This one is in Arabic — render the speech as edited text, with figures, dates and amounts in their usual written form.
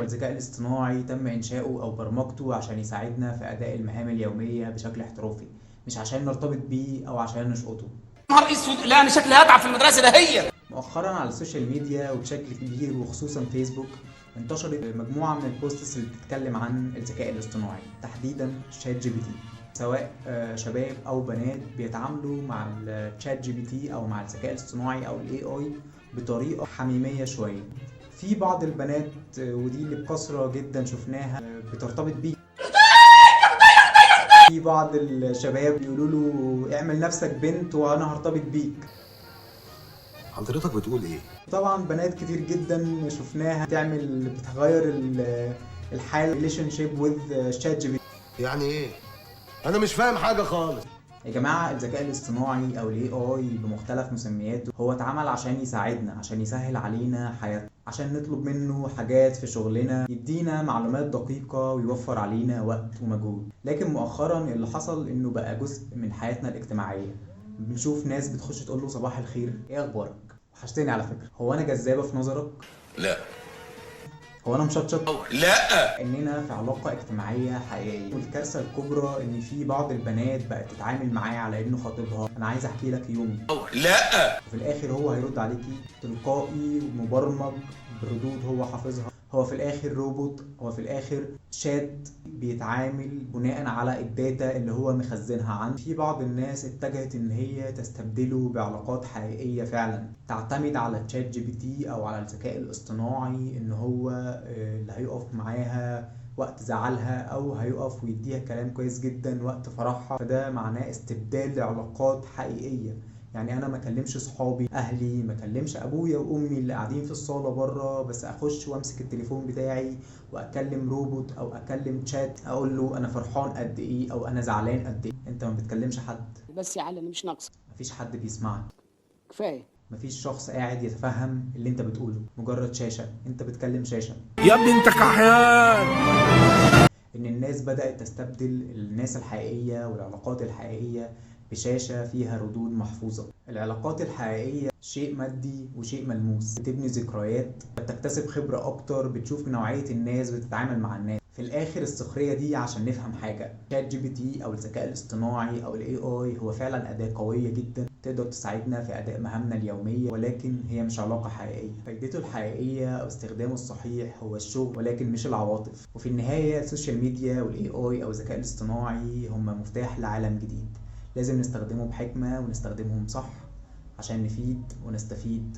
الذكاء الاصطناعي تم إنشاؤه أو برمجته عشان يساعدنا في أداء المهام اليومية بشكل احترافي، مش عشان نرتبط بيه أو عشان نشقطه. نهار اسود، لا انا شكلي هتعب في المدرسه ده. هي مؤخرا على السوشيال ميديا وبشكل كبير وخصوصا فيسبوك انتشرت مجموعة من البوستس اللي بتتكلم عن الذكاء الاصطناعي، تحديدا شات جي بي تي. سواء شباب او بنات بيتعاملوا مع الشات جي بي تي او مع الذكاء الاصطناعي او الاي اي بطريقة حميمية شوية. في بعض البنات ودي اللي بكثرة جدا شفناها بترتبط بيه. في بعض الشباب بيقولوا له اعمل نفسك بنت وانا هرتبط بيك. حضرتك بتقول ايه؟ طبعا بنات كتير جدا شفناها بتغير الحال ريليشن شيب وذ شات جي بي تي. يعني ايه؟ انا مش فاهم حاجه خالص. يا جماعه الذكاء الاصطناعي او الاي اي بمختلف مسمياته هو اتعمل عشان يساعدنا، عشان يسهل علينا حياتنا، عشان نطلب منه حاجات في شغلنا، يدينا معلومات دقيقه ويوفر علينا وقت ومجهود. لكن مؤخرا اللي حصل انه بقى جزء من حياتنا الاجتماعيه. بنشوف ناس بتخش تقول له صباح الخير، ايه اخبارك؟ وحشتني على فكره. هو انا جذابه في نظرك؟ لا. هو انا مشطشط؟ لا. اننا في علاقه اجتماعيه حقيقيه. والكارثه الكبرى ان في بعض البنات بقت تتعامل معاه على انه خطيبها. انا عايز احكي لك يومي. لا. وفي الاخر هو هيرد عليكي تلقائي ومبرمج بردود هو حافظها. هو في الاخر روبوت، هو في الاخر شات بيتعامل بناء على الداتا اللي هو مخزنها عنه. في بعض الناس اتجهت ان هي تستبدله بعلاقات حقيقية فعلا، تعتمد على تشات جي بي تي او على الذكاء الاصطناعي ان هو اللي هيقف معاها وقت زعلها او هيقف ويديها كلام كويس جدا وقت فرحها. فده معناه استبدال لعلاقات حقيقية. يعني انا ما اكلمش صحابي اهلي، ما اكلمش ابويا وامي اللي قاعدين في الصاله بره، بس اخش وامسك التليفون بتاعي واكلم روبوت او اكلم شات اقول له انا فرحان قد ايه او انا زعلان قد ايه. انت ما بتكلمش حد. بس يا علي انا مش ناقصه. مفيش حد بيسمعك. كفايه. مفيش شخص قاعد يتفهم اللي انت بتقوله، مجرد شاشه. انت بتكلم شاشه. يا ابني انت كحيان. ان الناس بدأت تستبدل الناس الحقيقية والعلاقات الحقيقية بشاشة فيها ردود محفوظة. العلاقات الحقيقية شيء مادي وشيء ملموس، بتبني ذكريات، بتكتسب خبرة اكتر، بتشوف نوعية الناس، بتتعامل مع الناس. في الاخر السخرية دي عشان نفهم حاجة، شات جي بي تي او الذكاء الاصطناعي او الاي اي هو فعلا اداة قوية جدا تقدر تساعدنا في اداء مهامنا اليومية، ولكن هي مش علاقة حقيقية. فايدته الحقيقية او استخدامه الصحيح هو الشغل ولكن مش العواطف. وفي النهاية السوشيال ميديا والاي اي او الذكاء الاصطناعي هم مفتاح لعالم جديد، لازم نستخدمه بحكمة ونستخدمهم صح عشان نفيد ونستفيد.